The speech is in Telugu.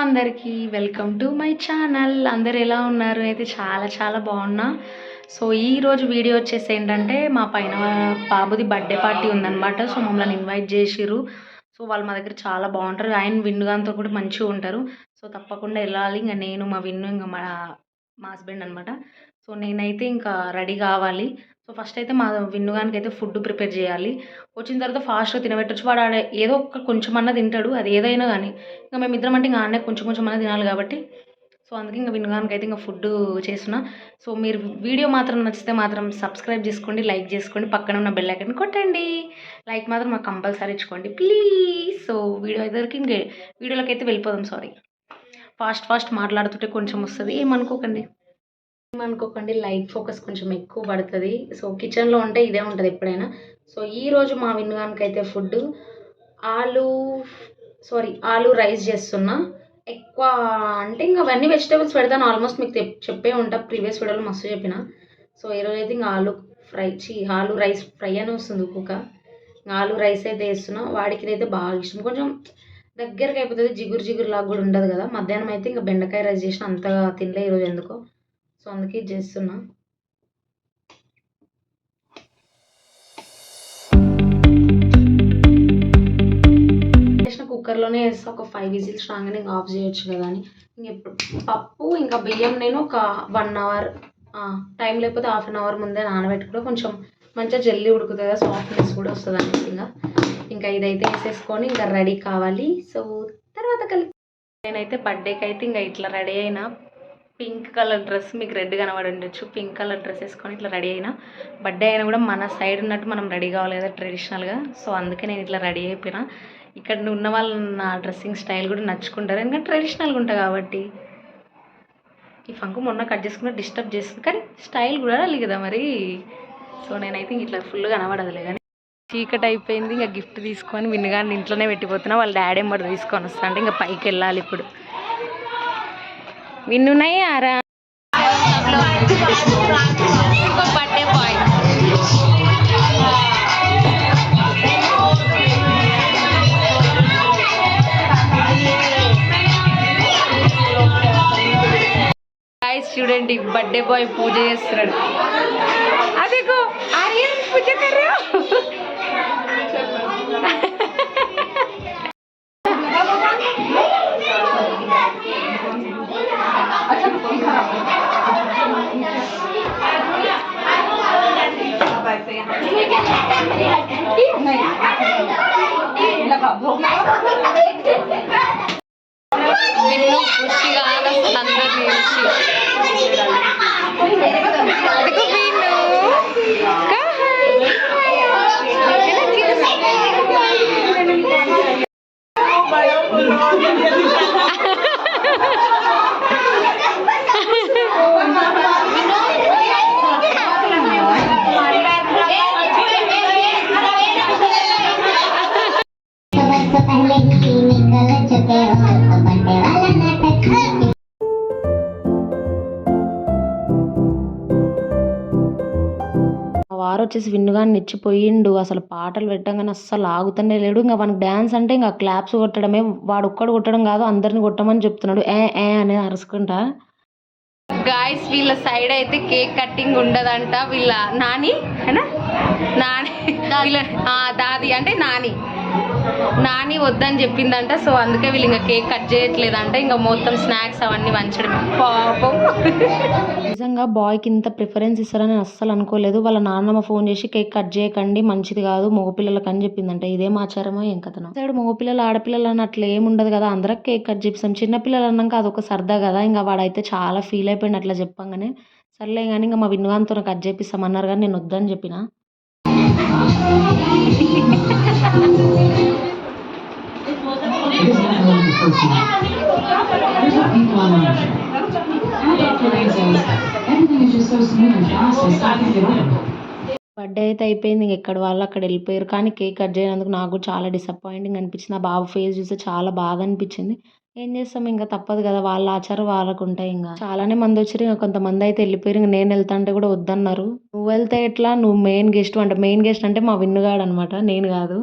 అందరికీ వెల్కమ్ టు మై ఛానల్. అందరు ఎలా ఉన్నారు? అయితే చాలా చాలా బాగున్నా. సో ఈరోజు వీడియో వచ్చేసి ఏంటంటే మా పైన బాబుది బర్త్డే పార్టీ ఉందన్నమాట. సో మమ్మల్ని ఇన్వైట్ చేసిర్రు. సో వాళ్ళు మా దగ్గర చాలా బాగుంటారు. ఆయన విన్నుగాంతో కూడా మంచిగా ఉంటారు. సో తప్పకుండా వెళ్ళాలి. ఇంకా నేను మా విన్ను ఇంకా మా హస్బెండ్ అనమాట. సో నేనైతే ఇంకా రెడీ కావాలి. సో ఫస్ట్ అయితే మా విన్నుగానికి అయితే ఫుడ్ ప్రిపేర్ చేయాలి. వచ్చిన తర్వాత ఫాస్ట్గా తినబెట్టచ్చు. వాడు ఏదో ఒక కొంచెం అన్న తింటాడు, అది ఏదైనా కానీ. ఇంకా మేమిద్దరం అంటే ఇంకా ఆడనే కొంచెం కొంచెం అన్న తినాలి కాబట్టి సో అందుకే ఇంకా విన్నుగానికి అయితే ఇంకా ఫుడ్ చేస్తున్నా. సో మీరు వీడియో మాత్రం నచ్చితే మాత్రం సబ్స్క్రైబ్ చేసుకోండి, లైక్ చేసుకోండి, పక్కన ఉన్న బెల్ ఐకాన్ కొట్టండి. లైక్ మాత్రం మాకు కంపల్సరీ ఇచ్చుకోండి ప్లీజ్. సో వీడియోలోకి అయితే వెళ్ళిపోదాం. సారీ ఫాస్ట్ మాట్లాడుతుంటే కొంచెం వస్తుంది, ఏమనుకోకండి. లైట్ ఫోకస్ కొంచెం ఎక్కువ పడుతుంది. సో కిచెన్లో ఉంటే ఇదే ఉంటుంది ఎప్పుడైనా. సో ఈరోజు మా విన్నుగానికి అయితే ఫుడ్ ఆలు రైస్ చేస్తున్నా. ఎక్కువ అంటే ఇంకా అవన్నీ వెజిటేబుల్స్ పెడతాను. ఆల్మోస్ట్ మీకు చెప్పే ఉంటా, ప్రీవియస్ వీడియోలో మస్తు చెప్పిన. సో ఈరోజు అయితే ఇంకా ఆలు రైస్ ఫ్రై అని వస్తుంది కుక్క. ఆలు రైస్ అయితే వేస్తున్నా. వాడికి ఇదైతే బాగా ఇష్టం. కొంచెం దగ్గరకు అయిపోతుంది, జిగురు లాగా కూడా ఉండదు కదా. మధ్యాహ్నం అయితే ఇంకా బెండకాయ రైస్ చేసిన, అంతగా తినలే ఈరోజు ఎందుకో. సో అందుకే చేస్తున్నా. కుక్కర్లోనే వేస్తే ఒక 5 విజిల్స్ రాగానే ఇంకా ఆఫ్ చేయొచ్చు కదా అని. ఇంకెప్పుడు పప్పు ఇంకా బియ్యం నేను ఒక 1 అవర్ టైం లేకపోతే హాఫ్ అన్ అవర్ ముందే నానబెట్టుకుంటే కొంచెం మంచిగా జల్దీ ఉడుకుతుంది కదా, సాఫ్ట్నెస్ కూడా వస్తుంది అనేసి ఇంకా ఇదైతే వేసేసుకొని ఇంకా రెడీ కావాలి. సో తర్వాత కలిసి నేనైతే బర్త్డేకి అయితే ఇంకా ఇట్లా రెడీ అయినా. పింక్ కలర్ డ్రెస్, మీకు రెడ్ కనబడి ఉండొచ్చు. పింక్ కలర్ డ్రెస్ వేసుకొని ఇట్లా రెడీ అయినా. బర్త్డే అయినా కూడా మన సైడ్ ఉన్నట్టు మనం రెడీ కావాలి కదా ట్రెడిషనల్గా. సో అందుకే నేను ఇట్లా రెడీ అయిపోయినా. ఇక్కడ ఉన్న వాళ్ళు నా డ్రెస్సింగ్ స్టైల్ కూడా నచ్చుకుంటారు, ఎందుకంటే ట్రెడిషనల్గా ఉంటాయి కాబట్టి. ఈ ఫంకు మొన్న కట్ చేసుకున్న డిస్టర్బ్ చేస్తుంది, కానీ స్టైల్ కూడా అల్లి కదా మరి. సో నేనైతే ఇట్లా ఫుల్గా కనబడదులే. కానీ చీకటి అయిపోయింది. ఇంకా గిఫ్ట్ తీసుకొని విన్నుగాని ఇంట్లోనే పెట్టిపోతున్నా. వాళ్ళ డాడీ ఎంబడి తీసుకొని వస్తా అంటే ఇంకా పైకి వెళ్ళాలి ఇప్పుడు. విన్నున్నాయి ఆరా బర్త్డే బాయ్. చూడండి బర్త్డే బాయ్ పూజ చేస్తున్నాడు. అదేకో ఆర్యన్ పూజ కర్రా. విన్ను ఖుషిగా అసలు అందరినీ వారు వచ్చేసి విన్నుగాని నెచ్చిపోయిండు. అసలు పాటలు పెట్టంగానే అస్సలు ఆగుతూనే లేడు. ఇంకా మనకి డ్యాన్స్ అంటే ఇంకా క్లాప్స్ కొట్టడమే. వాడు ఒక్కడు కొట్టడం కాదు, అందరిని కొట్టమని చెప్తున్నాడు. ఏ అనేది అరుచుకుంటా. గాయస్ వీళ్ళ సైడ్ అయితే కేక్ కట్టింగ్ ఉండదంట. వీళ్ళ నాని వీళ్ళ దాది అంటే నాని వద్దని చెప్పిందంట. సో అందుకే వీళ్ళు ఇంకా కేక్ కట్ చేయట్లేదంట. ఇంకా మొత్తం స్నాక్స్ అవన్నీ వంచడమే. పాపం నిజంగా బాయ్కి ఇంత ప్రిఫరెన్స్ ఇస్తారని అస్సలు అనుకోలేదు. వాళ్ళ నాన్నమ్మ ఫోన్ చేసి కేక్ కట్ చేయకండి, మంచిది కాదు మగపిల్లలకి అని చెప్పిందంట. ఇదేం ఆచారమో ఏం కథనో. సైడ్ మగపిల్లలు ఆడపిల్లలు అని అట్లా ఏముండదు కదా, అందరికి కేక్ కట్ చేపిస్తాం. చిన్నపిల్లలు అన్నాక అదొక సరదా కదా. ఇంకా వాడైతే చాలా ఫీల్ అయిపోయింది అట్లా చెప్పంగానే. సర్లే కానీ ఇంకా మా విన్నుగాంతో కట్ చేపిస్తామన్నారు కానీ నేను వద్దని చెప్పిన. బర్త్డే అయితే అయిపోయింది. ఎక్కడ వాళ్ళు అక్కడ వెళ్ళిపోయారు. కానీ కేక్ కట్ చేయనందుకు నాకు చాలా డిసప్పాయింటింగ్ అనిపించింది. ఆ బాబు ఫేస్ చూస్తే చాలా బాధ అనిపించింది. ఏం చేస్తాం ఇంకా తప్పదు కదా, వాళ్ళ ఆచారం వాళ్ళకుంటాయి. ఇంకా చాలానే మంది వచ్చారు, ఇంకా కొంతమంది అయితే వెళ్ళిపోయారు. ఇంక నేను వెళ్తా అంటే కూడా వద్దన్నారు. నువ్వు వెళ్తే ఎట్లా, నువ్వు మెయిన్ గెస్ట్ అంటే, మెయిన్ గెస్ట్ అంటే మా విన్నుగాడు అనమాట, నేను కాదు.